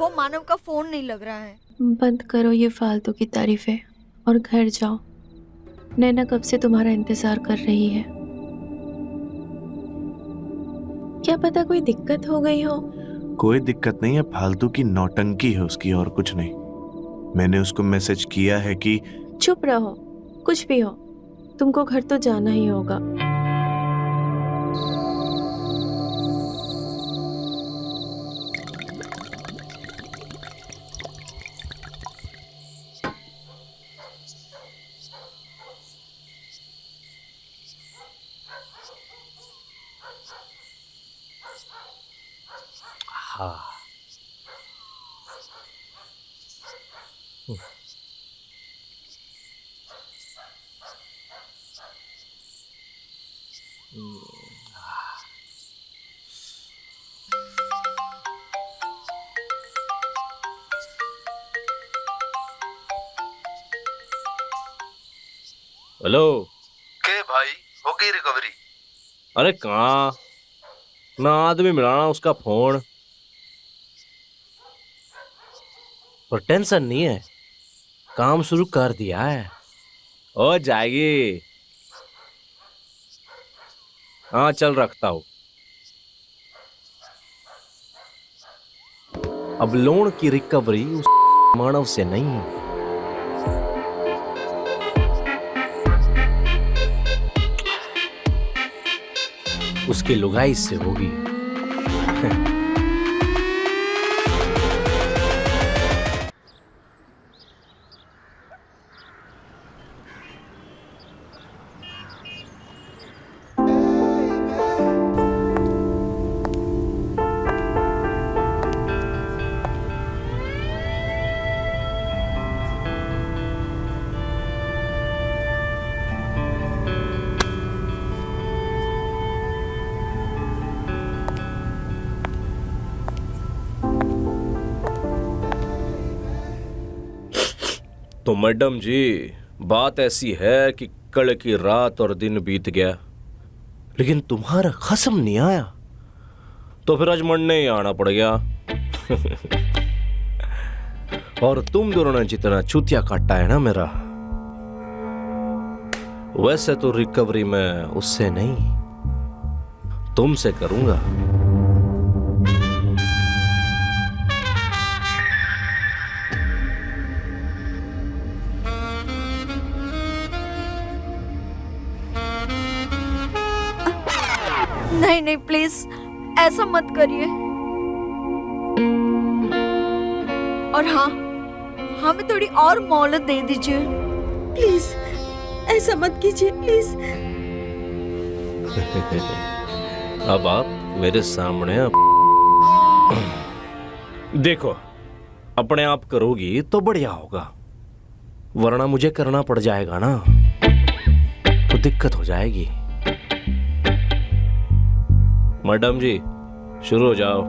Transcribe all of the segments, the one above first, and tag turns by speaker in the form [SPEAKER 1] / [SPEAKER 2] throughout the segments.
[SPEAKER 1] वो मानव का फोन नहीं लग रहा है।
[SPEAKER 2] बंद करो ये फालतू की तारीफें और घर जाओ। नैना कब से तुम्हारा इंतजार कर रही है। क्या पता कोई दिक्कत हो गई हो।
[SPEAKER 3] कोई दिक्कत नहीं है, फालतू की नौटंकी है उसकी और कुछ नहीं। मैंने उसको मैसेज किया है कि
[SPEAKER 2] चुप रहो, कुछ भी हो, तुमको घर तो जाना ही होगा।
[SPEAKER 4] हाँ। हेलो।
[SPEAKER 5] के भाई हो गई रिकवरी?
[SPEAKER 4] अरे कहाँ ना आदमी मिलाना उसका फोन, पर टेंशन नहीं है, काम शुरू कर दिया है, हो जाएगी। हाँ चल रखता हूँ। अब लोन की रिकवरी उस मानव से नहीं, उसकी लुगाई से होगी। तो मैडम जी, बात ऐसी है कि कल की रात और दिन बीत गया, लेकिन तुम्हारा खत्म नहीं आया, तो फिर आज मरने ही आना पड़ गया। और तुम दोनों ने जितना चूतिया काटा है ना मेरा, वैसे तो रिकवरी मैं उससे नहीं तुमसे करूंगा।
[SPEAKER 1] नहीं नहीं प्लीज ऐसा मत करिए। और हाँ, हमें थोड़ी और मोहलत दे दीजिए
[SPEAKER 2] प्लीज, ऐसा मत कीजिए प्लीज।
[SPEAKER 4] अब आप मेरे सामने देखो, अपने आप करोगी तो बढ़िया होगा, वरना मुझे करना पड़ जाएगा ना, तो दिक्कत हो जाएगी। मैडम जी शुरू हो जाओ,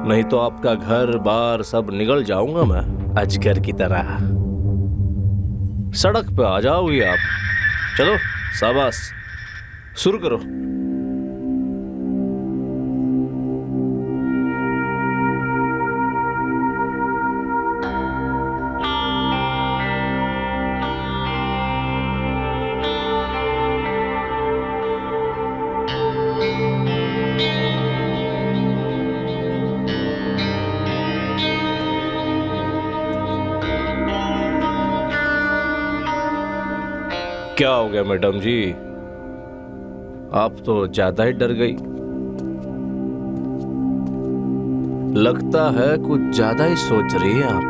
[SPEAKER 4] नहीं तो आपका घर बार सब निगल जाऊंगा मैं अजगर की तरह। सड़क पे आ जाओगी आप। चलो शाबाश, शुरू करो। क्या हो गया मैडम जी, आप तो ज्यादा ही डर गई, लगता है कुछ ज्यादा ही सोच रही है आप।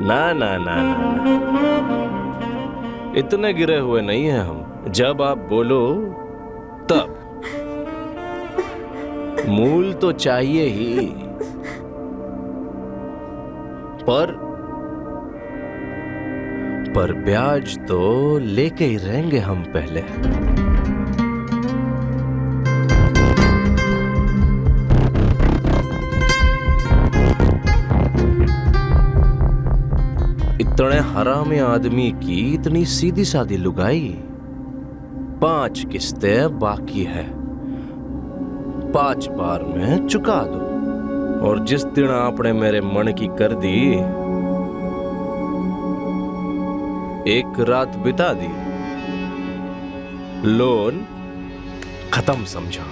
[SPEAKER 4] ना ना ना ना ना, इतने गिरे हुए नहीं हैं हम, जब आप बोलो तब। मूल तो चाहिए ही, पर ब्याज तो लेके ही रहेंगे हम पहले। इतने हरामी आदमी की इतनी सीधी सादी लुगाई, 5 किस्तें बाकी है, 5 बार में चुका दो। और जिस दिन आपने मेरे मन की कर दी, एक रात बिता दी, लोन खत्म समझो।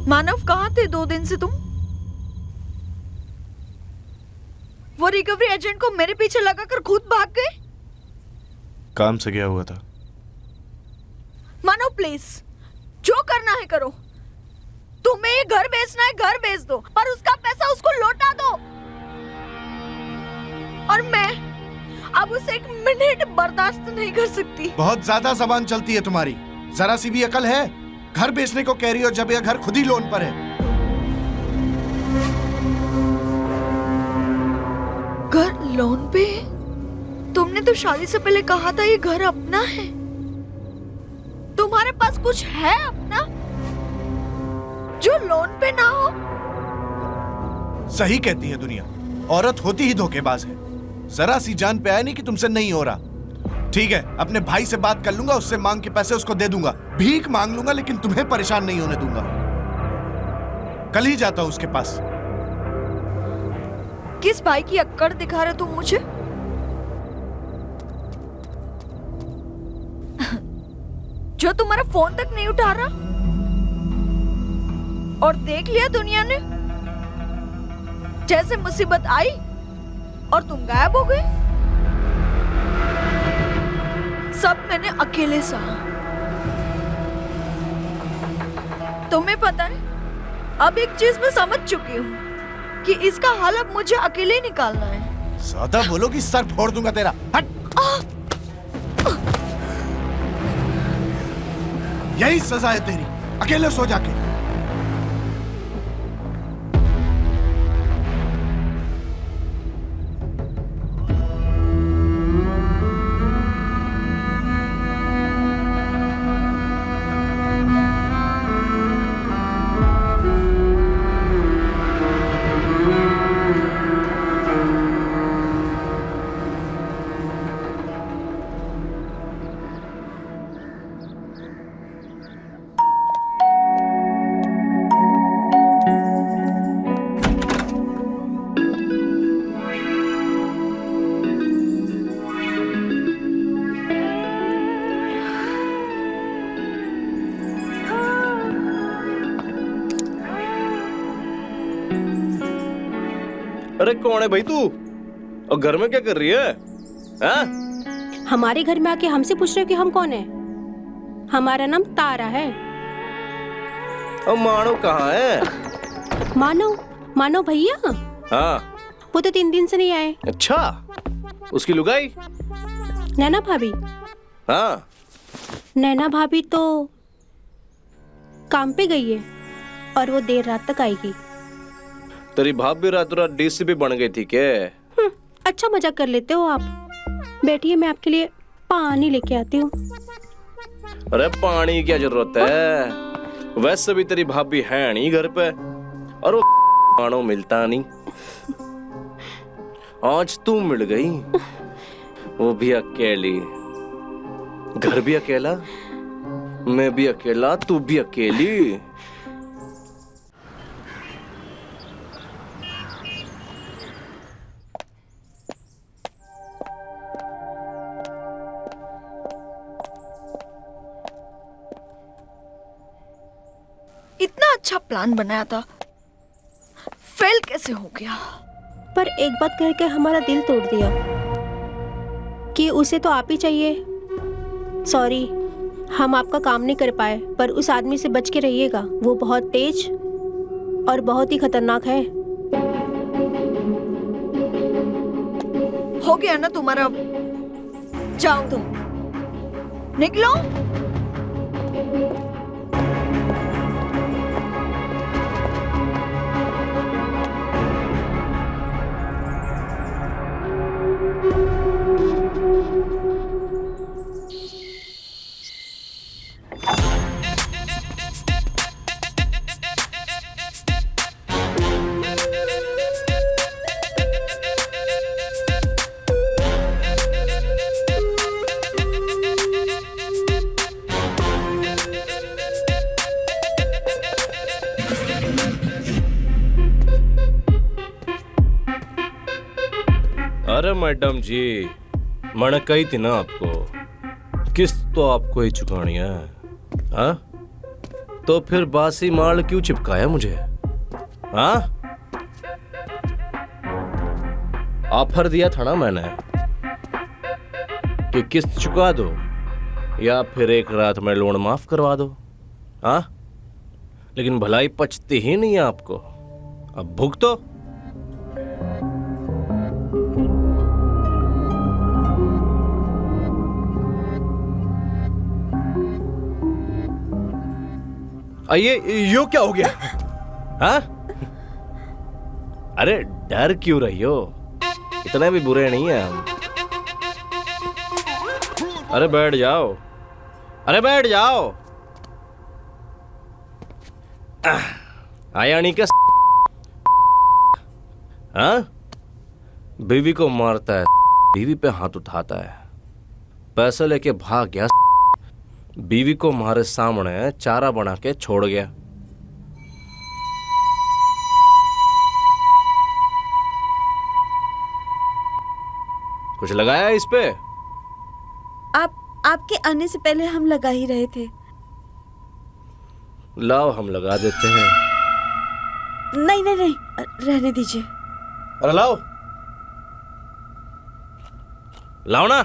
[SPEAKER 1] मानव, कहाँ थे 2 दिन से तुम? वो रिकवरी एजेंट को मेरे पीछे लगाकर खुद भाग गए।
[SPEAKER 3] काम से गया हुआ था।
[SPEAKER 1] मानव प्लीज, जो करना है करो। तुम्हें ये घर बेचना है, घर बेच दो, पर उसका पैसा उसको लौटा दो। और मैं अब उसे 1 मिनट बर्दाश्त नहीं कर सकती।
[SPEAKER 6] बहुत ज्यादा जबान चलती है तुम्हारी। जरा सी भी अकल है? घर बेचने को कह रही हो जब यह घर खुद ही लोन पर है।
[SPEAKER 1] घर लोन पे है? तुमने तो शादी से पहले कहा था ये घर अपना है। तुम्हारे पास कुछ है अपना जो लोन पे ना हो?
[SPEAKER 6] सही कहती है दुनिया, औरत होती ही धोखेबाज है। जरा सी जान पे आया नहीं कि तुमसे नहीं हो रहा। ठीक है, अपने भाई से बात कर लूंगा, उससे मांग के पैसे उसको दे दूंगा। भीख मांग लूंगा, लेकिन तुम्हें परेशान नहीं होने दूंगा। कल ही जाता हूं उसके पास।
[SPEAKER 1] किस भाई की अक्कड़ दिखा रहे तुम मुझे? जो तुम्हारा फोन तक नहीं उठा रहा? और देख लिया दुनिया ने, जैसे मुसीबत आई और तुम गायब हो गए। सब मैंने अकेले सहा। तुम्हें पता है, अब एक चीज मैं समझ चुकी हूँ कि इसका हल अब मुझे अकेले ही निकालना है।
[SPEAKER 6] ज्यादा बोलोगी सर फोड़ दूंगा तेरा। हट। यही सजा है तेरी, अकेले सो जाके।
[SPEAKER 4] अरे कौन है भाई तू? और घर में क्या कर रही है?
[SPEAKER 7] हमारे घर में आके हमसे पूछ रहे हो कि हम कौन है? हमारा नाम तारा है।
[SPEAKER 4] और मानव कहाँ है?
[SPEAKER 7] मानव भैया?
[SPEAKER 4] हाँ।
[SPEAKER 7] वो तो 3 दिन से नहीं आए।
[SPEAKER 4] अच्छा, उसकी लुगाई?
[SPEAKER 7] नैना भाभी?
[SPEAKER 4] हाँ।
[SPEAKER 7] नैना भाभी तो काम पे गई है और वो देर रात तक आएगी।
[SPEAKER 4] तेरी भाभी रातों रात डीसीपी बन गई थी क्या?
[SPEAKER 7] अच्छा मजाक कर लेते हो आप। बैठिए, मैं आपके लिए पानी लेके आती हूँ।
[SPEAKER 4] अरे पानी की क्या जरूरत है? वैसे भी तेरी भाभी है नहीं घर पे, और वो मानो मिलता नहीं। आज तू मिल गई, वो भी अकेली। घर भी अकेला, मैं भी अकेला, तू भी अकेली।
[SPEAKER 1] इतना अच्छा प्लान बनाया था, फेल कैसे हो गया?
[SPEAKER 7] पर एक बात कह के हमारा दिल तोड़ दिया। कि उसे तो आप ही चाहिए। सॉरी, हम आपका काम नहीं कर पाए, पर उस आदमी से बच के रहिएगा। वो बहुत तेज और बहुत ही खतरनाक है।
[SPEAKER 1] हो गया ना तुम्हारा, जाओ तुम, निकलो।
[SPEAKER 4] अरे मैडम जी, मैंने कही थी ना आपको, किस्त तो आपको ही चुकानी है। हाँ, तो फिर बासी माल क्यों चिपकाया मुझे? हाँ, ऑफर दिया था ना मैंने कि किस्त चुका दो या फिर एक रात में लोन माफ करवा दो। हाँ, लेकिन भलाई पचती ही नहीं है आपको। अब भुगतो। ये क्या हो गया? हाँ? अरे डर क्यों रही हो? इतने भी बुरे नहीं है हम। अरे बैठ जाओ, अरे बैठ जाओ। आया नहीं क्या? हाँ? बीवी को मारता है, बीवी पे हाथ उठाता है, पैसे लेके भाग गया, बीवी को हमारे सामने चारा बना के छोड़ गया। कुछ लगाया इस पे?
[SPEAKER 1] आपके आने से पहले हम लगा ही रहे थे।
[SPEAKER 4] लाओ हम लगा देते हैं।
[SPEAKER 1] नहीं नहीं नहीं, रहने दीजिए।
[SPEAKER 4] अरे लाओ, लाओ ना।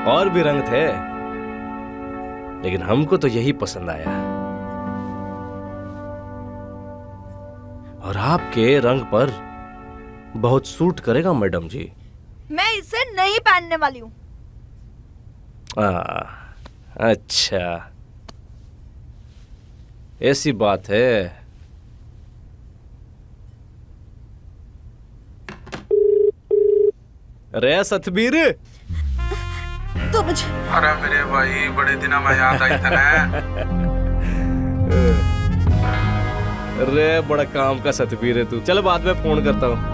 [SPEAKER 4] और भी रंग थे, लेकिन हमको तो यही पसंद आया। और आपके रंग पर बहुत सूट करेगा मैडम जी।
[SPEAKER 1] मैं इसे नहीं पहनने वाली हूँ।
[SPEAKER 4] अच्छा, ऐसी बात है। रे सतबीर,
[SPEAKER 1] तो मुझे
[SPEAKER 5] अरे मेरे भाई बड़े दिनों में याद आई था ना।
[SPEAKER 4] रे बड़ा काम का सतबीर है तू। चलो बाद में फोन करता हूँ।